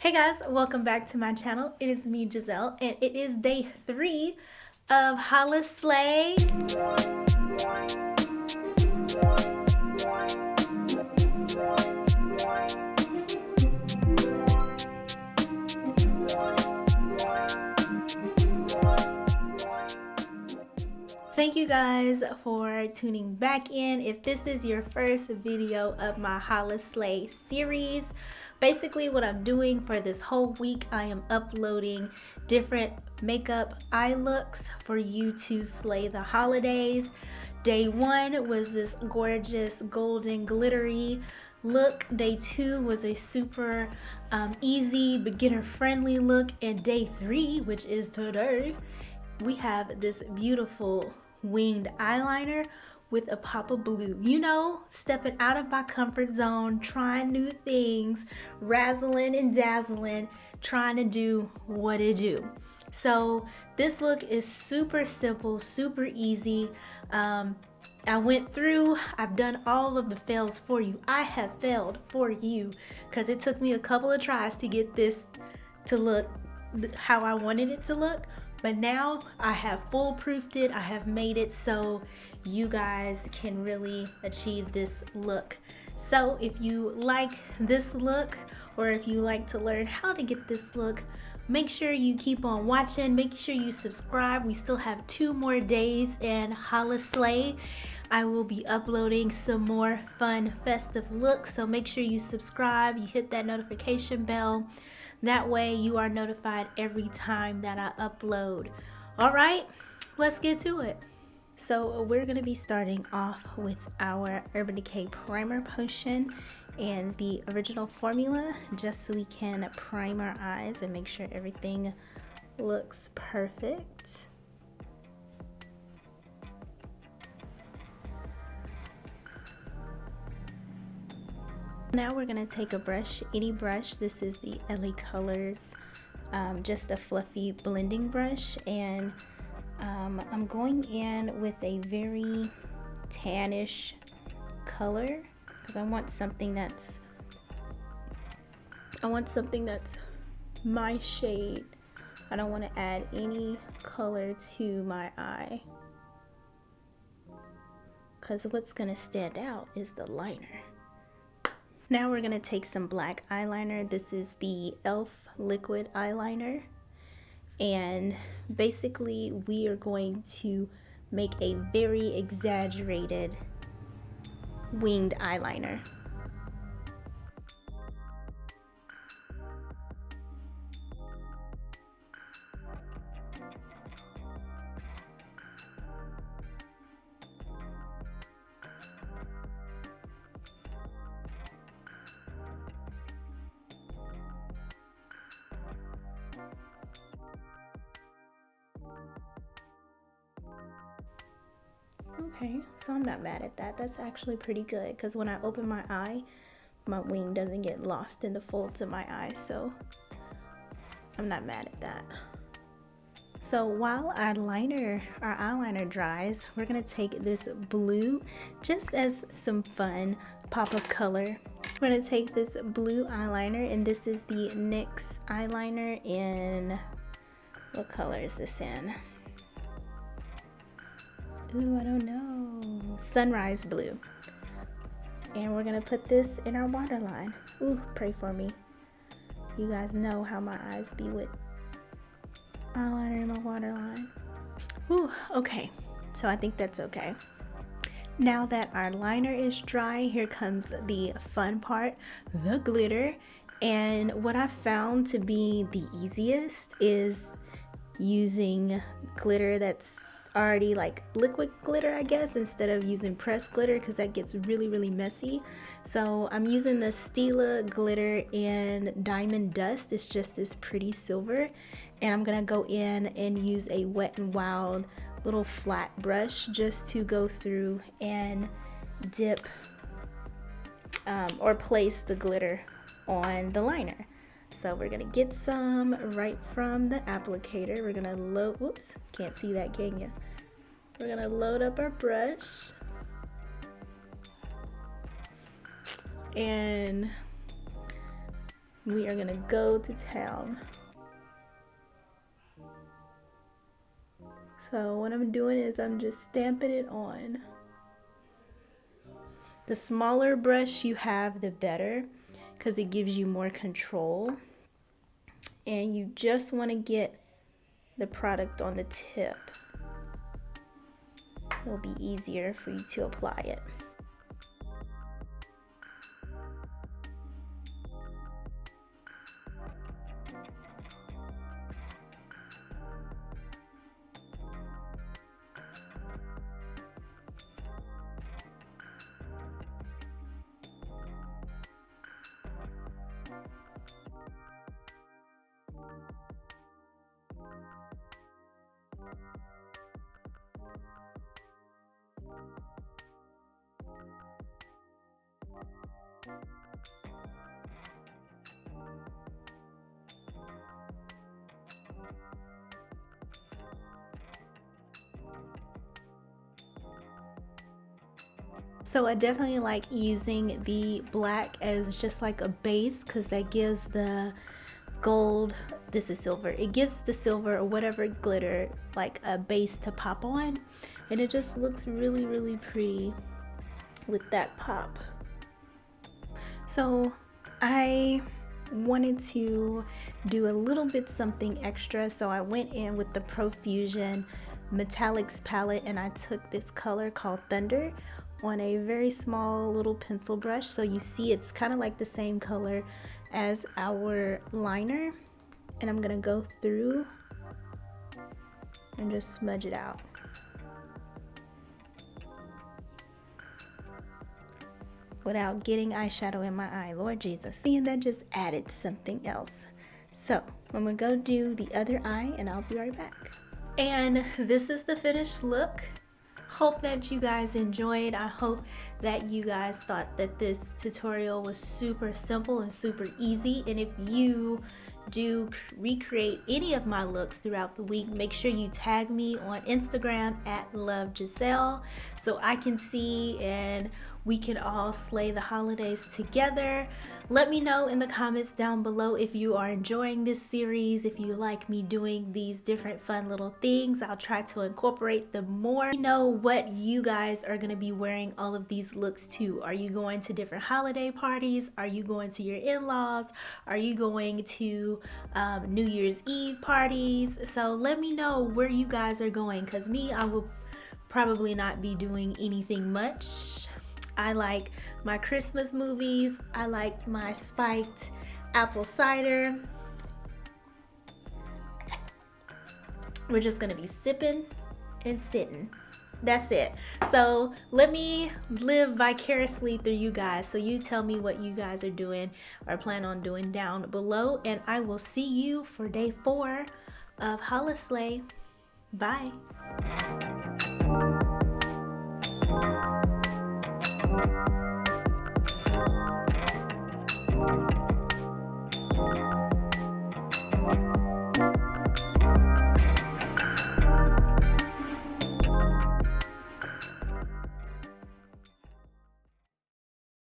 Hey guys, welcome back to my channel. It is me, Giselle, and it is day 3 of HoliSLAY. Thank you guys for tuning back in. If this is your first video of my HoliSLAY series, basically what I'm doing for this whole week, I am uploading different makeup eye looks for you to slay the holidays. Day 1 was this gorgeous golden glittery look. Day 2 was a super easy beginner friendly look, and day 3, which is today, we have this beautiful winged eyeliner with a pop of blue. You know, stepping out of my comfort zone, trying new things, razzling and dazzling, trying to do what it do. So this look is super simple, super easy. I went through, I've done all of the fails for you. I have failed for you because it took me a couple of tries to get this to look how I wanted it to look. But now I have foolproofed it. I have made it so you guys can really achieve this look. So if you like this look, or if you like to learn how to get this look, make sure you keep on watching. Make sure you subscribe. We still have 2 more days in HoliSLAY. I will be uploading some more fun festive looks, so make sure you subscribe, you hit that notification bell. That way you are notified every time that I upload. All right, let's get to it. So we're gonna be starting off with our Urban Decay primer potion and the original formula, just so we can prime our eyes and make sure everything looks perfect. Now we're going to take a brush, any brush. This is the LA Colors, just a fluffy blending brush, and I'm going in with a very tannish color because I want something that's my shade. I don't want to add any color to my eye because what's going to stand out is the liner. Now we're going to take some black eyeliner. This is the e.l.f. liquid eyeliner. And basically we are going to make a very exaggerated winged eyeliner. Okay, so I'm not mad at that. That's actually pretty good because when I open my eye, my wing doesn't get lost in the folds of my eye, so I'm not mad at that. So while our eyeliner dries, we're gonna take this blue, just as some fun pop of color. We're gonna take this blue eyeliner, and this is the NYX eyeliner in, what color is this in? Ooh, I don't know. Sunrise blue. And we're gonna put this in our waterline. Ooh, pray for me. You guys know how my eyes be with eyeliner in my waterline. Ooh, okay. So I think that's okay. Now that our liner is dry, here comes the fun part, the glitter. And what I found to be the easiest is using glitter that's already like liquid glitter, I guess, instead of using pressed glitter because that gets really messy. So I'm using the Stila glitter in Diamond Dust. It's just this pretty silver, and I'm gonna go in and use a Wet n Wild little flat brush just to go through and dip or place the glitter on the liner. So we're gonna get some right from the applicator. We're gonna load, whoops, can't see that, can you? We're gonna load up our brush and We are gonna go to town. So what I'm doing is I'm just stamping it on. The smaller brush you have, the better, because it gives you more control. And you just want to get the product on the tip. It'll be easier for you to apply it. So I definitely like using the black as just like a base, because that gives the gold, this is silver, it gives the silver or whatever glitter like a base to pop on, and it just looks really, really pretty with that pop. So I wanted to do a little bit something extra, so I went in with the Profusion Metallics palette, and I took this color called Thunder on a very small little pencil brush. So you see it's kind of like the same color as our liner, and I'm gonna go through and just smudge it out. Without getting eyeshadow in my eye, Lord Jesus. And that just added something else. So I'm gonna go do the other eye and I'll be right back. And this is the finished look. Hope that you guys enjoyed. I hope that you guys thought that this tutorial was super simple and super easy. And if you do recreate any of my looks throughout the week, make sure you tag me on Instagram at Lovejiselle so I can see and we can all slay the holidays together. Let me know in the comments down below if you are enjoying this series, if you like me doing these different fun little things. I'll try to incorporate them more. Let me know what you guys are going to be wearing all of these looks to. Are you going to different holiday parties? Are you going to your in-laws? Are you going to New Year's Eve parties? So let me know where you guys are going, because me, I will probably not be doing anything much. I like my Christmas movies. I like my spiked apple cider. We're just gonna be sipping and sitting. That's it. So let me live vicariously through you guys. So you tell me what you guys are doing or plan on doing down below. And I will see you for day 4 of HoliSLAY. Bye.